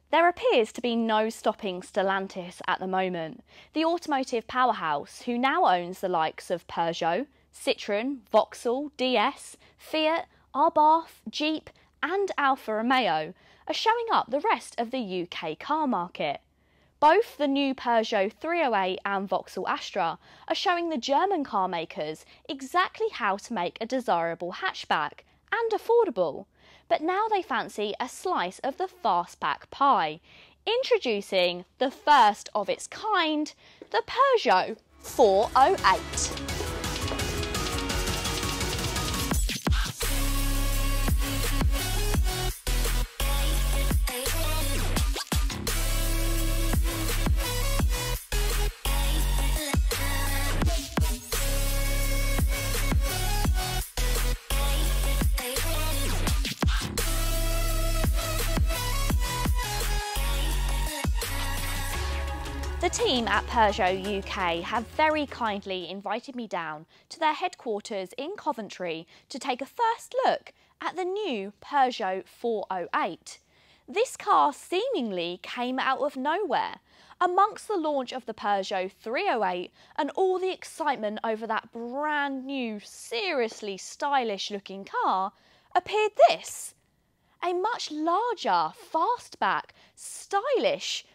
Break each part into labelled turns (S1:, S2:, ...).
S1: There appears to be no stopping Stellantis at the moment, the automotive powerhouse who now owns the likes of Peugeot, Citroën, Vauxhall, DS, Fiat, Abarth, Jeep and Alfa Romeo are showing up the rest of the UK car market. Both the new Peugeot 308 and Vauxhall Astra are showing the German car makers exactly how to make a desirable hatchback and affordable. But now they fancy a slice of the fastback pie, introducing the first of its kind, the Peugeot 408. The team at Peugeot UK have very kindly invited me down to their headquarters in Coventry to take a first look at the new Peugeot 408. This car seemingly came out of nowhere. Amongst the launch of the Peugeot 308 and all the excitement over that brand new, seriously stylish looking car, appeared this. A much larger, fastback, stylish,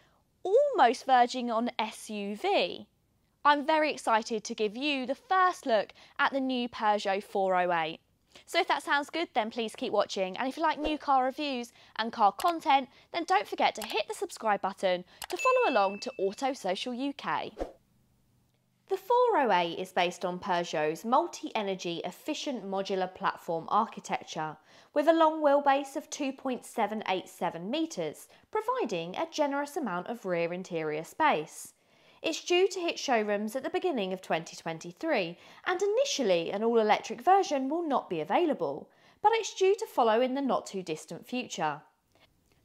S1: almost verging on SUV. I'm very excited to give you the first look at the new Peugeot 408. So if that sounds good, then please keep watching, and if you like new car reviews and car content, then don't forget to hit the subscribe button to follow along to Auto Social UK. The 408 is based on Peugeot's multi-energy efficient modular platform architecture with a long wheelbase of 2.787 metres, providing a generous amount of rear interior space. It's due to hit showrooms at the beginning of 2023 and initially an all-electric version will not be available, but it's due to follow in the not too distant future.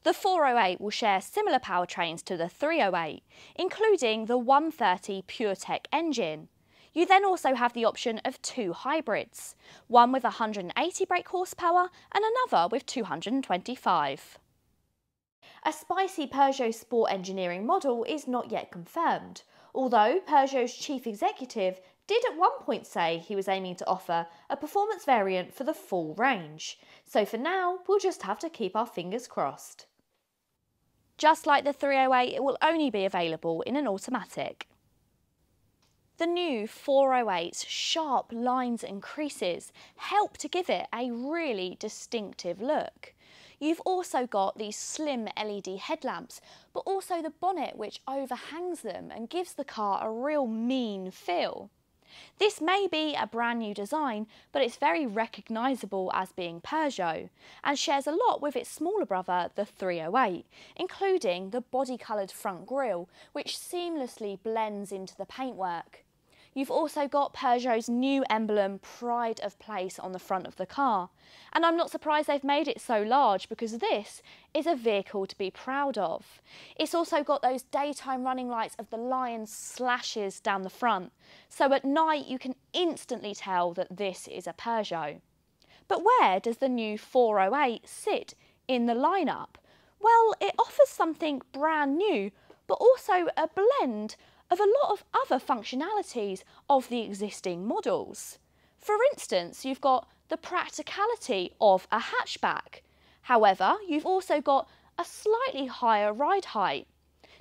S1: The 408 will share similar powertrains to the 308, including the 130 PureTech engine. You then also have the option of two hybrids, one with 180 brake horsepower and another with 225. A spicy Peugeot Sport Engineering model is not yet confirmed, although Peugeot's chief executive did at one point say he was aiming to offer a performance variant for the full range, so for now we'll just have to keep our fingers crossed. Just like the 308, it will only be available in an automatic. The new 408's sharp lines and creases help to give it a really distinctive look. You've also got these slim LED headlamps, but also the bonnet which overhangs them and gives the car a real mean feel. This may be a brand new design, but it's very recognisable as being Peugeot and shares a lot with its smaller brother, the 308, including the body-coloured front grille, which seamlessly blends into the paintwork. You've also got Peugeot's new emblem, Pride of Place, on the front of the car. And I'm not surprised they've made it so large because this is a vehicle to be proud of. It's also got those daytime running lights of the lion slashes down the front. So at night you can instantly tell that this is a Peugeot. But where does the new 408 sit in the lineup? Well, it offers something brand new, but also a blend of a lot of other functionalities of the existing models. For instance, you've got the practicality of a hatchback. However, you've also got a slightly higher ride height.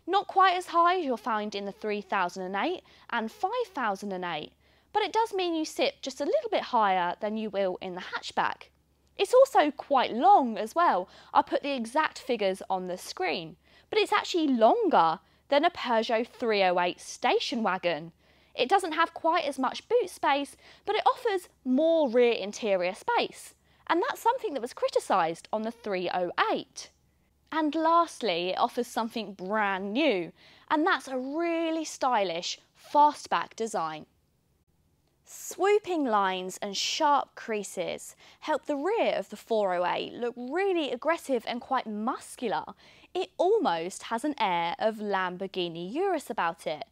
S1: Not quite as high as you'll find in the 3008 and 5008, but it does mean you sit just a little bit higher than you will in the hatchback. It's also quite long as well. I'll put the exact figures on the screen, but it's actually longer than a Peugeot 308 station wagon. It doesn't have quite as much boot space, but it offers more rear interior space. And that's something that was criticised on the 308. And lastly, it offers something brand new, and that's a really stylish fastback design. Swooping lines and sharp creases help the rear of the 408 look really aggressive and quite muscular. It almost has an air of Lamborghini Urus about it.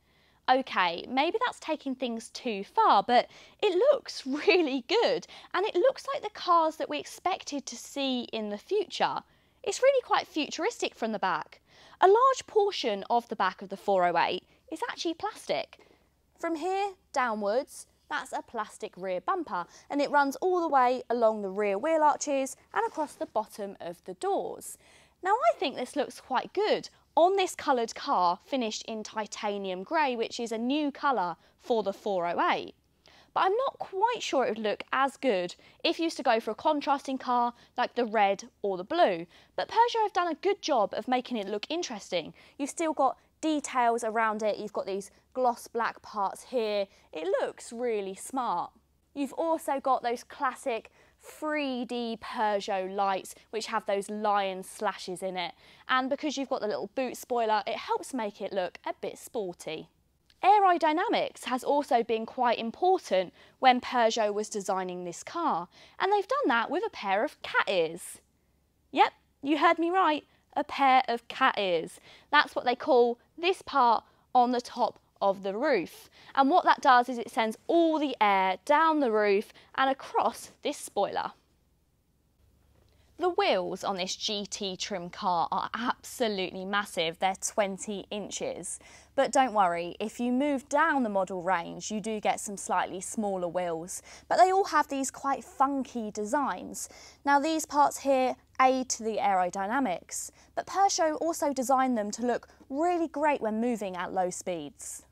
S1: Okay, maybe that's taking things too far, but it looks really good, and it looks like the cars that we expected to see in the future. It's really quite futuristic from the back. A large portion of the back of the 408 is actually plastic. From here downwards, that's a plastic rear bumper, and it runs all the way along the rear wheel arches and across the bottom of the doors. Now I think this looks quite good on this coloured car finished in titanium grey, which is a new colour for the 408. But I'm not quite sure it would look as good if you used to go for a contrasting car like the red or the blue. But Peugeot have done a good job of making it look interesting. You've still got details around it, you've got these gloss black parts here. It looks really smart. You've also got those classic 3D Peugeot lights which have those lion slashes in it, and because you've got the little boot spoiler, it helps make it look a bit sporty. Aerodynamics has also been quite important when Peugeot was designing this car, and they've done that with a pair of cat ears. Yep, you heard me right, a pair of cat ears. That's what they call this part on the top of the roof, and what that does is it sends all the air down the roof and across this spoiler. The wheels on this GT trim car are absolutely massive, they're 20 inches. But don't worry, if you move down the model range you do get some slightly smaller wheels, but they all have these quite funky designs. Now these parts here aid to the aerodynamics, but Peugeot also designed them to look really great when moving at low speeds.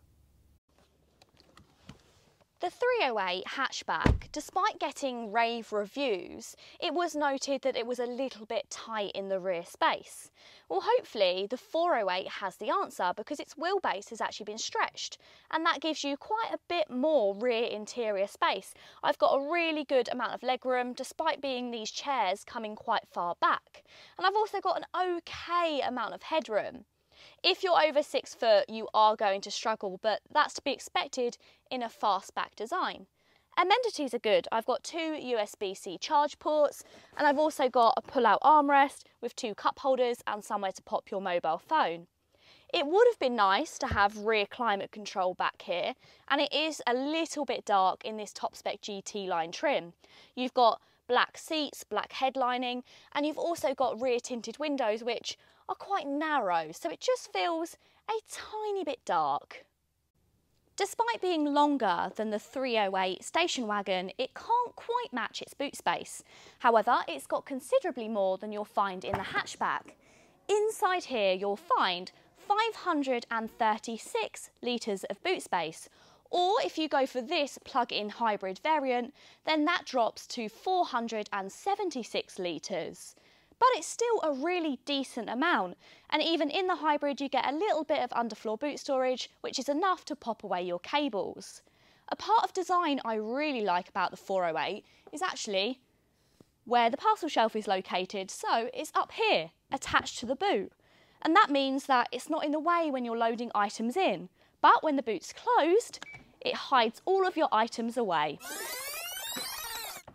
S1: The 308 hatchback, despite getting rave reviews, it was noted that it was a little bit tight in the rear space. Well, hopefully the 408 has the answer because its wheelbase has actually been stretched, and that gives you quite a bit more rear interior space. I've got a really good amount of legroom despite being these chairs coming quite far back, and I've also got an okay amount of headroom. If you're over 6 foot, you are going to struggle, but that's to be expected in a Fastback design. Amenities are good. I've got 2 USB-C charge ports, and I've also got a pull-out armrest with 2 cup holders and somewhere to pop your mobile phone. It would have been nice to have rear climate control back here, and it is a little bit dark in this top spec GT line trim. You've got black seats, black headlining, and you've also got rear tinted windows which are quite narrow, so it just feels a tiny bit dark. Despite being longer than the 308 station wagon, it can't quite match its boot space. However, it's got considerably more than you'll find in the hatchback. Inside here you'll find 536 litres of boot space, or if you go for this plug-in hybrid variant, then that drops to 476 litres. But it's still a really decent amount, and even in the hybrid you get a little bit of underfloor boot storage, which is enough to pop away your cables. A part of design I really like about the 408 is actually where the parcel shelf is located, so it's up here, attached to the boot. And that means that it's not in the way when you're loading items in, but when the boot's closed, it hides all of your items away.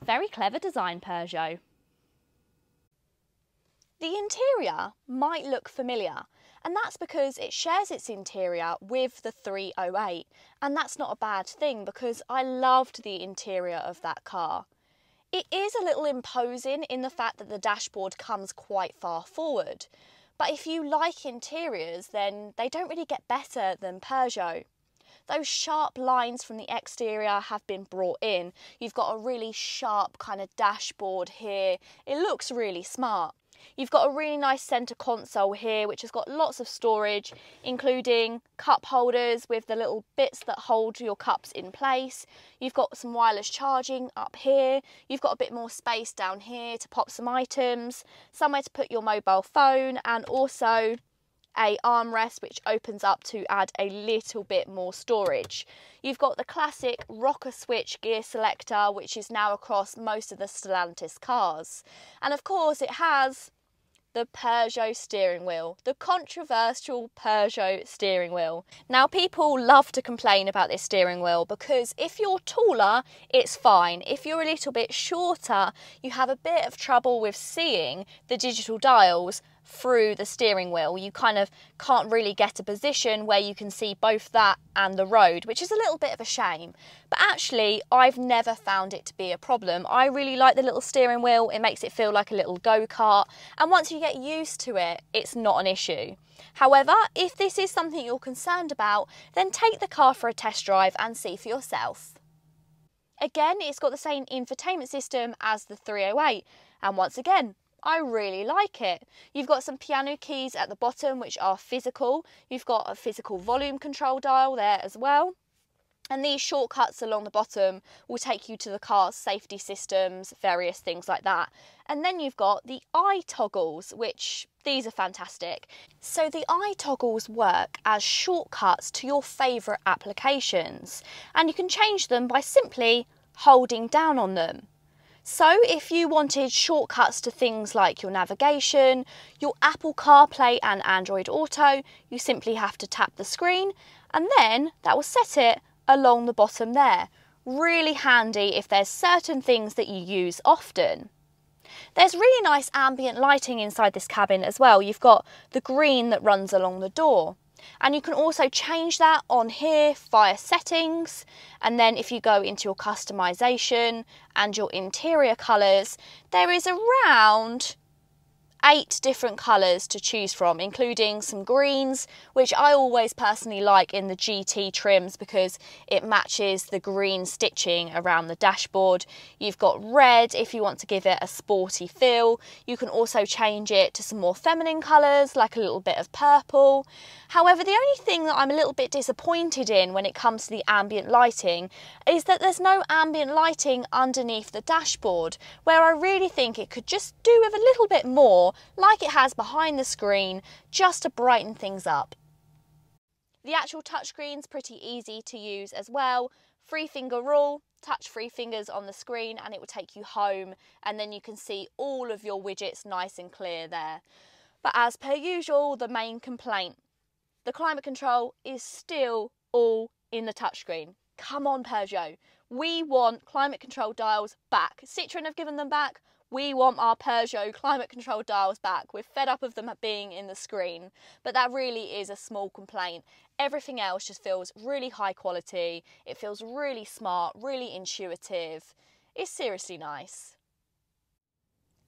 S1: Very clever design, Peugeot. The interior might look familiar, and that's because it shares its interior with the 308, and that's not a bad thing because I loved the interior of that car. It is a little imposing in the fact that the dashboard comes quite far forward, but if you like interiors then they don't really get better than Peugeot. Those sharp lines from the exterior have been brought in. You've got a really sharp kind of dashboard here. It looks really smart. You've got a really nice centre console here which has got lots of storage, including cup holders with the little bits that hold your cups in place. You've got some wireless charging up here. You've got a bit more space down here to pop some items, somewhere to put your mobile phone, and also a armrest which opens up to add a little bit more storage. You've got the classic rocker switch gear selector which is now across most of the Stellantis cars. And of course it has the Peugeot steering wheel, the controversial Peugeot steering wheel. Now people love to complain about this steering wheel because if you're taller it's fine. If you're a little bit shorter you have a bit of trouble with seeing the digital dials through the steering wheel. You kind of can't really get a position where you can see both that and the road, which is a little bit of a shame. But actually, I've never found it to be a problem. I really like the little steering wheel. It makes it feel like a little go-kart. And once you get used to it, it's not an issue. However, if this is something you're concerned about, then take the car for a test drive and see for yourself. Again, it's got the same infotainment system as the 308. And once again, I really like it. You've got some piano keys at the bottom which are physical. You've got a physical volume control dial there as well. And these shortcuts along the bottom will take you to the car's safety systems, various things like that. And then you've got the eye toggles, which these are fantastic. So the eye toggles work as shortcuts to your favourite applications. And you can change them by simply holding down on them. So if you wanted shortcuts to things like your navigation, your Apple CarPlay and Android Auto, you simply have to tap the screen and then that will set it along the bottom there. Really handy if there's certain things that you use often. There's really nice ambient lighting inside this cabin as well. You've got the green that runs along the door. And you can also change that on here via settings, and then if you go into your customization and your interior colours, there is around 8 different colours to choose from, including some greens, which I always personally like in the GT trims because it matches the green stitching around the dashboard. You've got red if you want to give it a sporty feel. You can also change it to some more feminine colours, like a little bit of purple. However, the only thing that I'm a little bit disappointed in when it comes to the ambient lighting is that there's no ambient lighting underneath the dashboard, where I really think it could just do with a little bit more, like it has behind the screen, just to brighten things up. The actual touchscreen's pretty easy to use as well. 3-finger rule, touch 3 fingers on the screen and it will take you home, and then you can see all of your widgets nice and clear there. But as per usual, the main complaint, the climate control is still all in the touchscreen. Come on, Peugeot. We want climate control dials back. Citroën have given them back. We want our Peugeot climate control dials back. We're fed up of them being in the screen. But that really is a small complaint. Everything else just feels really high quality. It feels really smart, really intuitive. It's seriously nice.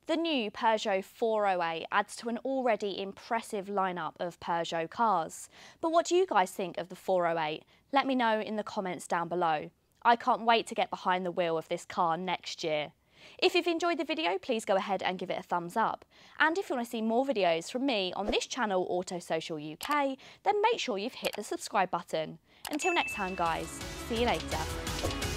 S1: The new Peugeot 408 adds to an already impressive lineup of Peugeot cars. But what do you guys think of the 408? Let me know in the comments down below. I can't wait to get behind the wheel of this car next year. If you've enjoyed the video, please go ahead and give it a thumbs up. And if you want to see more videos from me on this channel, Auto Social UK, then make sure you've hit the subscribe button. Until next time guys, see you later.